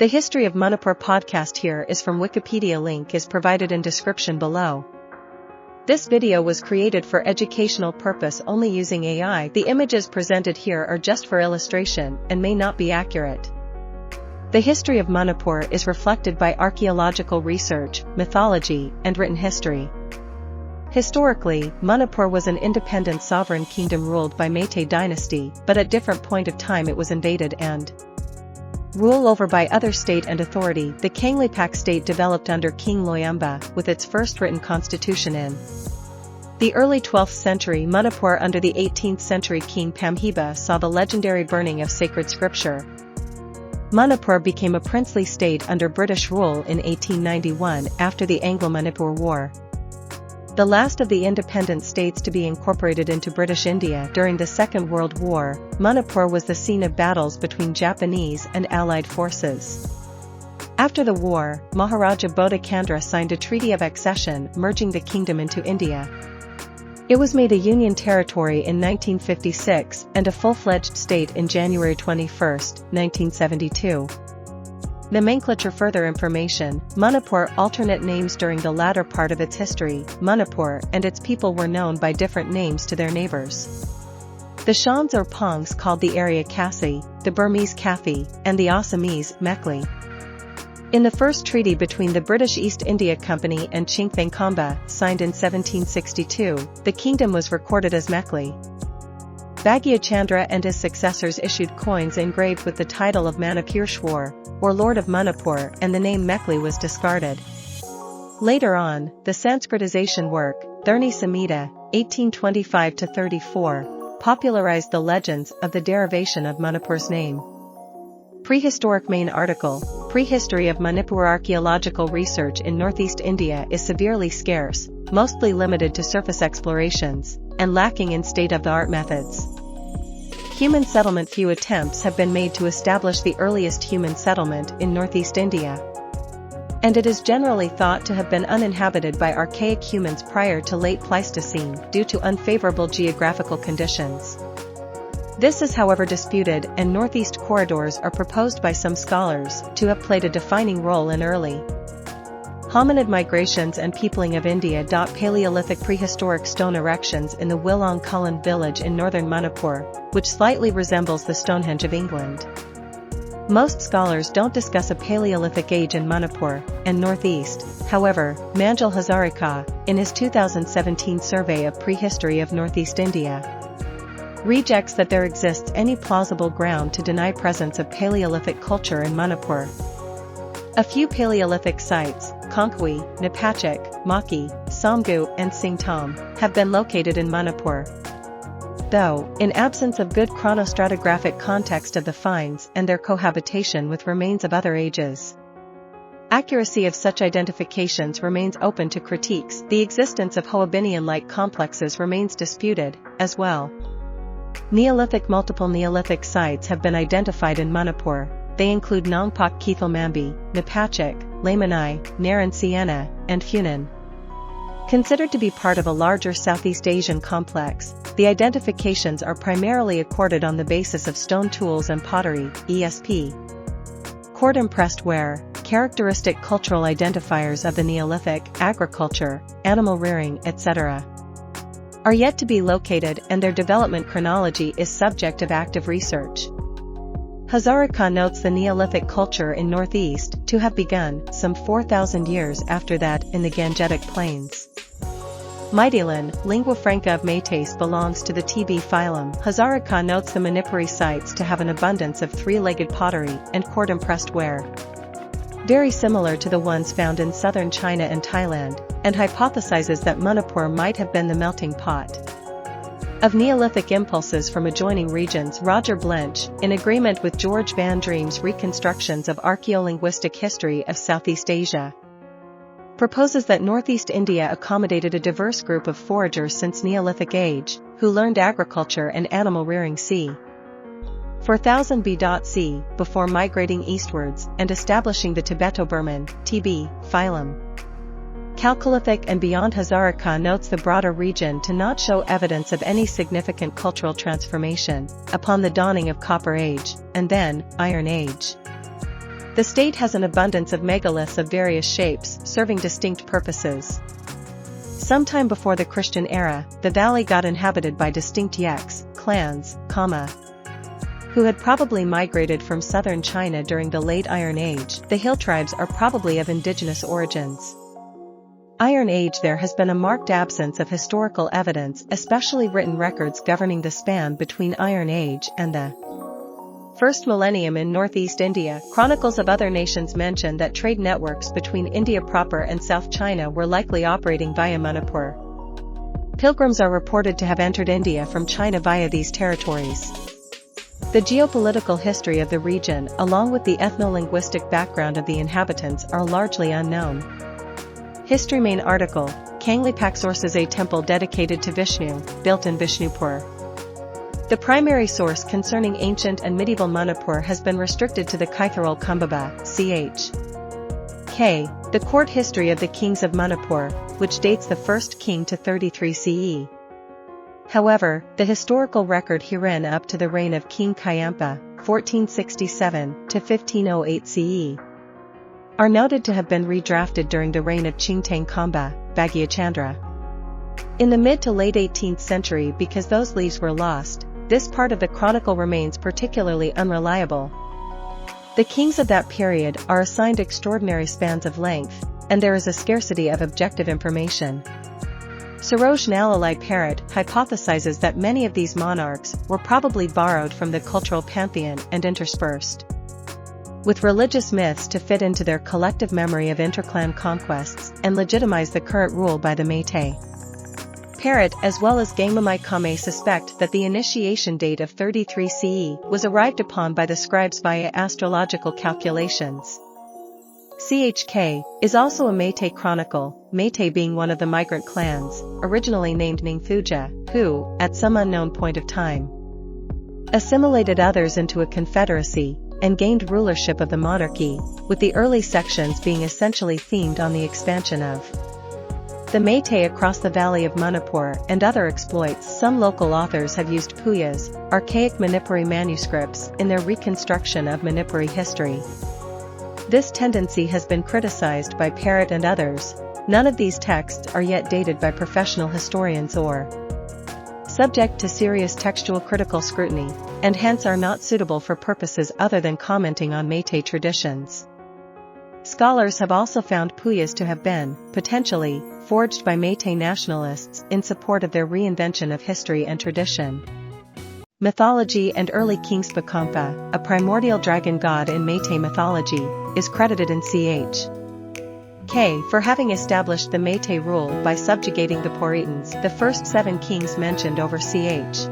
The History of Manipur podcast here is from Wikipedia. Link is provided in description below. This video was created for educational purpose only using AI. The images presented here are just for illustration and may not be accurate. The history of Manipur is reflected by archaeological research, mythology, and written history. Historically, Manipur was an independent sovereign kingdom ruled by Meitei dynasty, but at different point of time it was invaded and ruled over by other state and authority. The Kangleipak state developed under King Loyamba, with its first written constitution in the early 12th century. Manipur under the 18th century King Pamhiba saw the legendary burning of sacred scripture. Manipur became a princely state under British rule in 1891 after the Anglo-Manipur War. The last of the independent states to be incorporated into British India during the Second World War, Manipur was the scene of battles between Japanese and Allied forces. After the war, Maharaja Bodha Chandra signed a treaty of accession merging the kingdom into India. It was made a union territory in 1956 and a full-fledged state in January 21, 1972. Nomenclature. Further information. Manipur alternate names. During the latter part of its history, Manipur and its people were known by different names to their neighbors. The Shans or Pongs called the area Kasi, the Burmese Kafi, and the Assamese Mekli. In the first treaty between the British East India Company and Chingthangkamba, signed in 1762, the kingdom was recorded as Mekli. Bhagia Chandra and his successors issued coins engraved with the title of Manipureshwar, or Lord of Manipur, and the name Mekli was discarded. Later on, the Sanskritization work, Thurni Samhita, 1825-34, popularized the legends of the derivation of Manipur's name. Prehistoric. Main article, Prehistory of Manipur. Archaeological research in northeast India is severely scarce, mostly limited to surface explorations, and lacking in state-of-the-art methods. Human settlement. Few attempts have been made to establish the earliest human settlement in northeast India, and it is generally thought to have been uninhabited by archaic humans prior to late Pleistocene due to unfavorable geographical conditions. This is however disputed, and northeast corridors are proposed by some scholars to have played a defining role in early hominid migrations and peopling of India. Paleolithic. Prehistoric stone erections in the Wilong Kulin village in northern Manipur, which slightly resembles the Stonehenge of England. Most scholars don't discuss a Paleolithic age in Manipur and northeast. However, Manjul Hazarika, in his 2017 survey of prehistory of northeast India, rejects that there exists any plausible ground to deny presence of Paleolithic culture in Manipur. A few Paleolithic sites, Konkwi, Napachik, Maki, Samgu, and Singtam, have been located in Manipur. Though, in absence of good chronostratigraphic context of the finds and their cohabitation with remains of other ages, accuracy of such identifications remains open to critiques. The existence of Hoabinhian-like complexes remains disputed, as well. Neolithic. Multiple Neolithic sites have been identified in Manipur. They include Nongpak Kithilmambi, Napachik, Laymanai, Naran Siena, and Funan. Considered to be part of a larger Southeast Asian complex, the identifications are primarily accorded on the basis of stone tools and pottery, ESP. Cord-impressed ware, characteristic cultural identifiers of the Neolithic, agriculture, animal rearing, etc., are yet to be located, and their development chronology is subject of active research. Hazarika notes the Neolithic culture in northeast to have begun some 4,000 years after that in the Gangetic Plains. Maidilan, lingua franca of Meiteis, belongs to the TB phylum. Hazarika notes the Manipuri sites to have an abundance of three-legged pottery and cord-impressed ware, very similar to the ones found in southern China and Thailand, and hypothesizes that Manipur might have been the melting pot of Neolithic impulses from adjoining regions. Roger Blench, in agreement with George Van Dream's reconstructions of archaeolinguistic history of Southeast Asia, proposes that northeast India accommodated a diverse group of foragers since Neolithic age, who learned agriculture and animal rearing c. 4000 BC before migrating eastwards and establishing the Tibeto-Burman (TB) phylum. Chalcolithic and beyond. Hazarika notes the broader region to not show evidence of any significant cultural transformation upon the dawning of Copper Age, and then Iron Age. The state has an abundance of megaliths of various shapes, serving distinct purposes. Sometime before the Christian era, the valley got inhabited by distinct yaks, clans, who had probably migrated from southern China during the late Iron Age. The hill tribes are probably of indigenous origins. Iron Age. There has been a marked absence of historical evidence, especially written records governing the span between Iron Age and the first millennium in northeast India. Chronicles of other nations mention that trade networks between India proper and South China were likely operating via Manipur. Pilgrims are reported to have entered India from China via these territories. The geopolitical history of the region, along with the ethno-linguistic background of the inhabitants, are largely unknown. History main article, Kanglipak sources. A temple dedicated to Vishnu, built in Vishnupur. The primary source concerning ancient and medieval Manipur has been restricted to the Kaitharol Kumbhaba, ch. The court history of the kings of Manipur, which dates the first king to 33 CE. However, the historical record herein up to the reign of King Kayampa, 1467 to 1508 CE, are noted to have been redrafted during the reign of Chingtang Kamba, Bhagyachandra. In the mid to late 18th century, because those leaves were lost, this part of the chronicle remains particularly unreliable. The kings of that period are assigned extraordinary spans of length, and there is a scarcity of objective information. Saroj Nalalai Parrott hypothesizes that many of these monarchs were probably borrowed from the cultural pantheon and interspersed with religious myths to fit into their collective memory of interclan conquests and legitimize the current rule by the Meitei. Parrott as well as Gangmamai Kame suspect that the initiation date of 33 CE was arrived upon by the scribes via astrological calculations. CHK is also a Meitei chronicle, Meitei being one of the migrant clans, originally named Ningthuja, who, at some unknown point of time, assimilated others into a confederacy, and gained rulership of the monarchy, with the early sections being essentially themed on the expansion of the Meitei across the valley of Manipur and other exploits. Some local authors have used Puyas, archaic Manipuri manuscripts, in their reconstruction of Manipuri history. This tendency has been criticized by Parrott and others. None of these texts are yet dated by professional historians or subject to serious textual critical scrutiny, and hence are not suitable for purposes other than commenting on Meitei traditions. Scholars have also found Puyas to have been, potentially, forged by Meitei nationalists in support of their reinvention of history and tradition. Mythology and early King Spakampa, a primordial dragon god in Meitei mythology, is credited in Ch. K for having established the Meitei rule by subjugating the Puritans, the first 7 kings mentioned over Ch.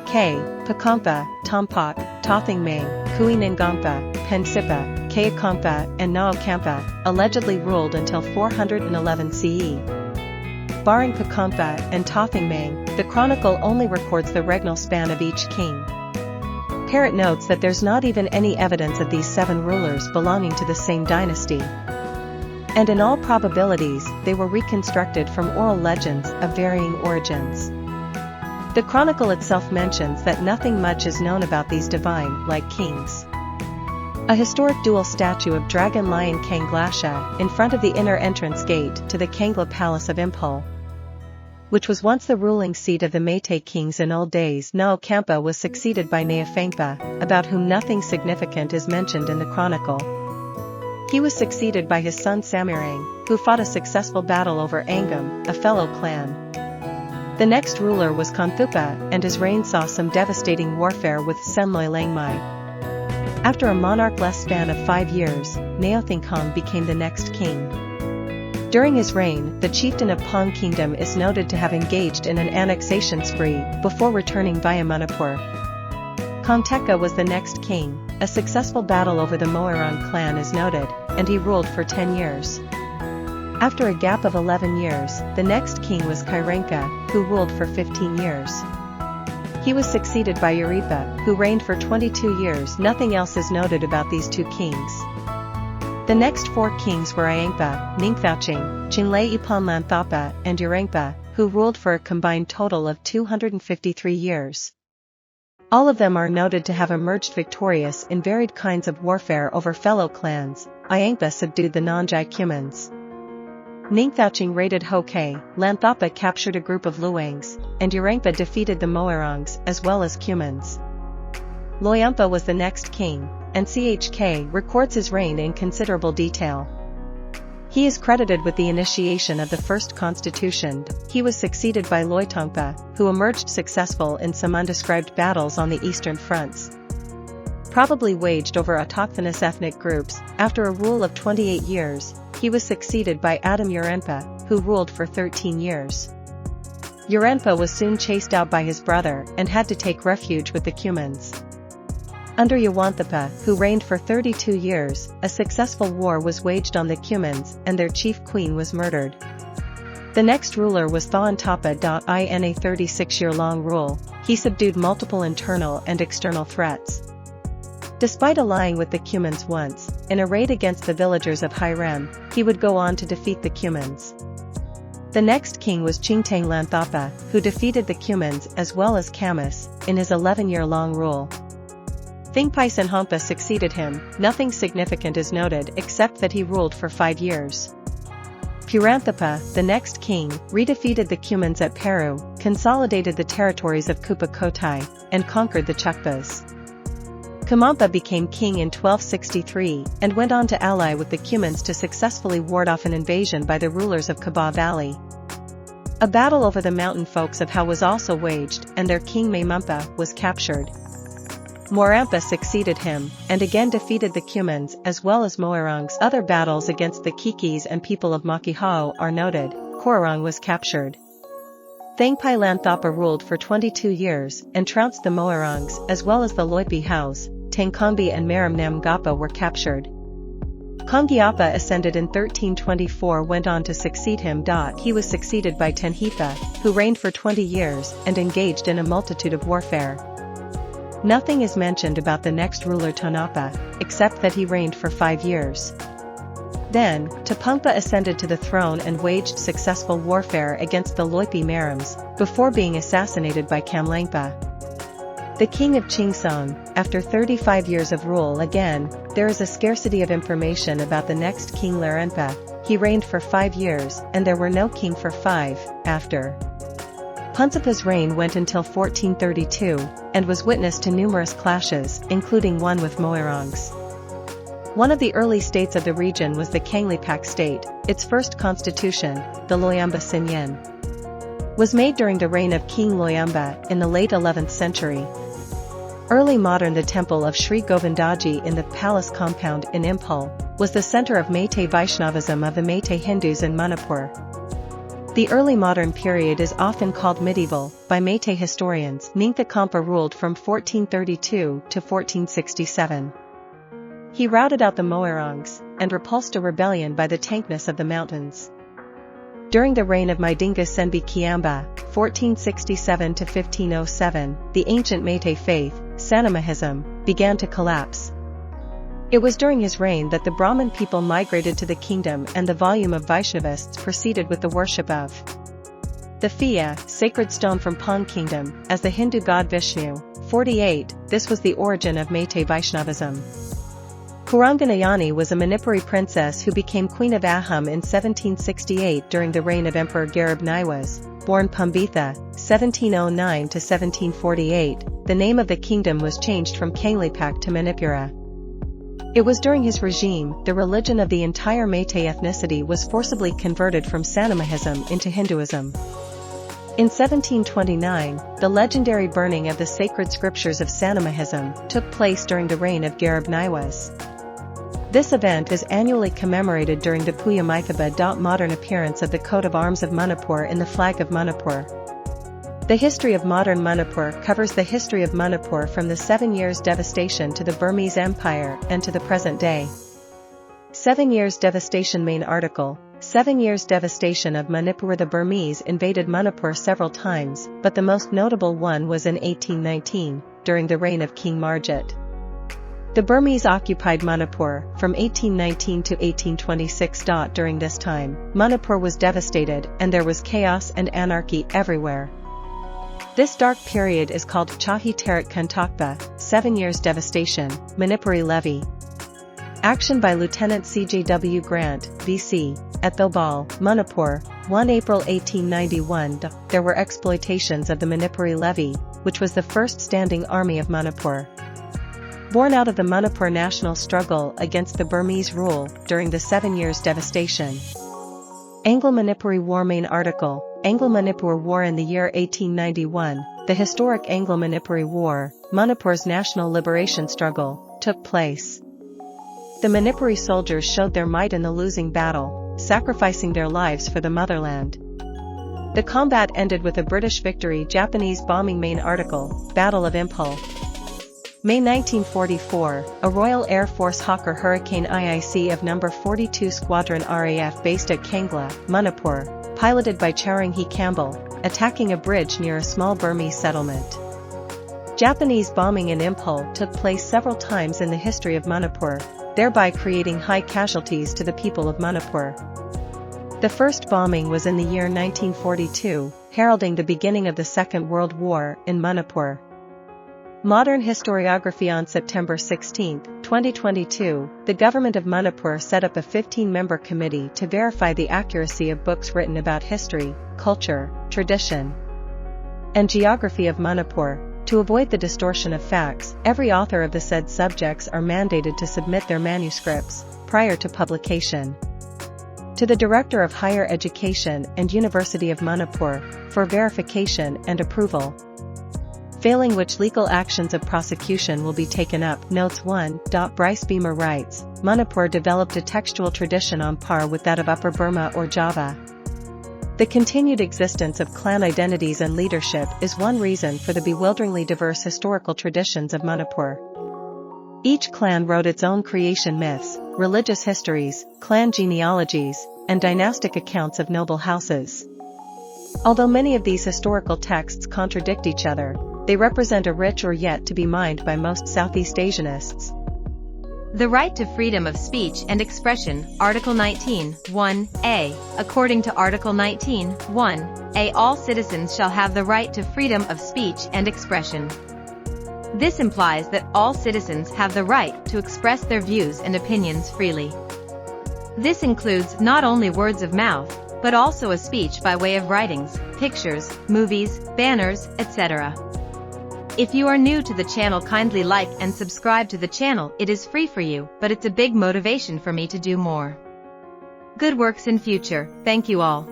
K, Pakampa, Tompak, Tothingmang, Kuinangampa, Pensipa, Kayakampa, and Naokampa, allegedly ruled until 411 CE. Barring Pakampa and Tothingmang, the chronicle only records the regnal span of each king. Parrott notes that there's not even any evidence of these 7 rulers belonging to the same dynasty, and in all probabilities, they were reconstructed from oral legends of varying origins. The chronicle itself mentions that nothing much is known about these divine-like kings. A historic dual statue of dragon lion Kanglasha in front of the inner entrance gate to the Kangla Palace of Impal, which was once the ruling seat of the Meitei kings in old days. Naokampa was succeeded by Neafangpa, about whom nothing significant is mentioned in the chronicle. He was succeeded by his son Samirang, who fought a successful battle over Angam, a fellow clan. The next ruler was Konthupa, and his reign saw some devastating warfare with Senloi Langmai. After a monarch-less span of 5 years, Naothingkong became the next king. During his reign, the chieftain of Pong Kingdom is noted to have engaged in an annexation spree before returning via Manipur. Kongteka was the next king. A successful battle over the Moirang clan is noted, and he ruled for 10 years. After a gap of 11 years, the next king was Kairenka, who ruled for 15 years. He was succeeded by Uripa, who reigned for 22 years. Nothing else is noted about these 2 kings. The next 4 kings were Iangpa, Ningthauching, Chinglei Ipanlanthapa, and Urangpa, who ruled for a combined total of 253 years. All of them are noted to have emerged victorious in varied kinds of warfare over fellow clans. Iangpa subdued the Nanjai Cumans. Ningthauching raided Hokkay, Lanthopa captured a group of Luangs, and Urangpa defeated the Moirangs as well as Cumans. Loyampa was the next king, and Chk records his reign in considerable detail. He is credited with the initiation of the first constitution. He was succeeded by Loitongpa, who emerged successful in some undescribed battles on the eastern fronts, probably waged over autochthonous ethnic groups. After a rule of 28 years, he was succeeded by Adam Urenpa, who ruled for 13 years. Urenpa was soon chased out by his brother and had to take refuge with the Cumans. Under Yawanthapa, who reigned for 32 years, a successful war was waged on the Cumans and their chief queen was murdered. The next ruler was Thawantapa. In a 36-year-long rule, he subdued multiple internal and external threats. Despite allying with the Cumans once, in a raid against the villagers of Hirem, he would go on to defeat the Cumans. The next king was Chingtang Lanthapa, who defeated the Cumans as well as Camus, in his 11-year-long rule. Thingpai Senhompa succeeded him. Nothing significant is noted except that he ruled for 5 years. Puranthapa, the next king, redefeated the Cumans at Peru, consolidated the territories of Kupa Kotai, and conquered the Chukpas. Kamampa became king in 1263 and went on to ally with the Cumans to successfully ward off an invasion by the rulers of Kaba Valley. A battle over the mountain folks of Hau was also waged, and their king Maymumpa was captured. Morampa succeeded him, and again defeated the Cumans as well as Moirangs. Other battles against the Kikis and people of Makihau are noted. Kororang was captured. Thangpai Lanthopa ruled for 22 years and trounced the Moirangs as well as the Loipi Haus. Tangkombi and Maram Namgapa were captured. Kongiapa ascended in 1324, went on to succeed him. He was succeeded by Tenhipa, who reigned for 20 years and engaged in a multitude of warfare. Nothing is mentioned about the next ruler Tonapa, except that he reigned for 5 years. Then, Tapungpa ascended to the throne and waged successful warfare against the Loipi Marams, before being assassinated by Kamlangpa. The king of Chingsong, after 35 years of rule. Again, there is a scarcity of information about the next king Larenpa. He reigned for 5 years, and there were no king for 5 after. Punsapa's reign went until 1432, and was witness to numerous clashes, including one with Moirangs. One of the early states of the region was the Kanglipak state. Its first constitution, the Loyamba Sinyen, was made during the reign of King Loyamba in the late 11th century. Early modern, the temple of Sri Govindaji in the palace compound in Impal was the center of Meitei Vaishnavism of the Meitei Hindus in Manipur. The early modern period is often called medieval by Meitei historians. Ningtha Kampa ruled from 1432 to 1467. He routed out the Moirangs and repulsed a rebellion by the Tankness of the mountains. During the reign of Maidinga Senbi Kiamba, 1467 to 1507, the ancient Meitei faith, Sanamahism, began to collapse. It was during his reign that the Brahmin people migrated to the kingdom, and the volume of Vaishnavists proceeded with the worship of the Phya, sacred stone from Pong kingdom, as the Hindu god Vishnu. 48, this was the origin of Meitei Vaishnavism. Kuranganayani was a Manipuri princess who became queen of Ahom in 1768 during the reign of Emperor Garib Niwas, born Pumbitha, 1709 to 1748. The name of the kingdom was changed from Kanglipak to Manipura. It was during his regime the religion of the entire Meitei ethnicity was forcibly converted from Sanamahism into Hinduism. In 1729, the legendary burning of the sacred scriptures of Sanamahism took place during the reign of Garib Niwas. This event is annually commemorated during the Puya Maithaba. Modern appearance of the coat of arms of Manipur in the flag of Manipur. The history of modern Manipur covers the history of Manipur from the 7 years devastation to the Burmese Empire and to the present day. 7 years devastation. Main article, 7 years devastation of Manipur. The Burmese invaded Manipur several times, but the most notable one was in 1819, during the reign of King Marjit. The Burmese occupied Manipur from 1819 to 1826. During this time, Manipur was devastated and there was chaos and anarchy everywhere. This dark period is called Chahi Tarik Kantakba, 7 years devastation, Manipuri levy. Action by Lieutenant C.J.W. Grant, V.C., at Thobal, Manipur, 1 April 1891. There were exploitations of the Manipuri levy, which was the first standing army of Manipur. Born out of the Manipur national struggle against the Burmese rule during the 7 years devastation. Anglo-Manipuri War main article, Anglo-Manipur War in the year 1891, the historic Anglo-Manipuri War, Manipur's national liberation struggle, took place. The Manipuri soldiers showed their might in the losing battle, sacrificing their lives for the motherland. The combat ended with a British victory. Japanese bombing main article, Battle of Impul. May 1944, a Royal Air Force Hawker Hurricane IIC of No. 42 Squadron RAF based at Kangla, Manipur, piloted by Chowringhee Campbell, attacking a bridge near a small Burmese settlement. Japanese bombing in Impul took place several times in the history of Manipur, thereby creating high casualties to the people of Manipur. The first bombing was in the year 1942, heralding the beginning of the Second World War in Manipur. Modern historiography. On September 16, 2022, the government of Manipur set up a 15-member committee to verify the accuracy of books written about history, culture, tradition, and geography of Manipur. To avoid the distortion of facts, every author of the said subjects are mandated to submit their manuscripts, prior to publication, to the Director of Higher Education and University of Manipur, for verification and approval. Failing which legal actions of prosecution will be taken up. Notes 1. Bryce Beamer writes, Manipur developed a textual tradition on par with that of Upper Burma or Java. The continued existence of clan identities and leadership is one reason for the bewilderingly diverse historical traditions of Manipur. Each clan wrote its own creation myths, religious histories, clan genealogies, and dynastic accounts of noble houses. Although many of these historical texts contradict each other, they represent a rich or yet to be mined by most Southeast Asianists. The right to freedom of speech and expression, Article 19, 1a. According to Article 19, 1a, all citizens shall have the right to freedom of speech and expression. This implies that all citizens have the right to express their views and opinions freely. This includes not only words of mouth, but also a speech by way of writings, pictures, movies, banners, etc. If you are new to the channel, kindly like and subscribe to the channel. It is free for you, but it's a big motivation for me to do more good works in future. Thank you all.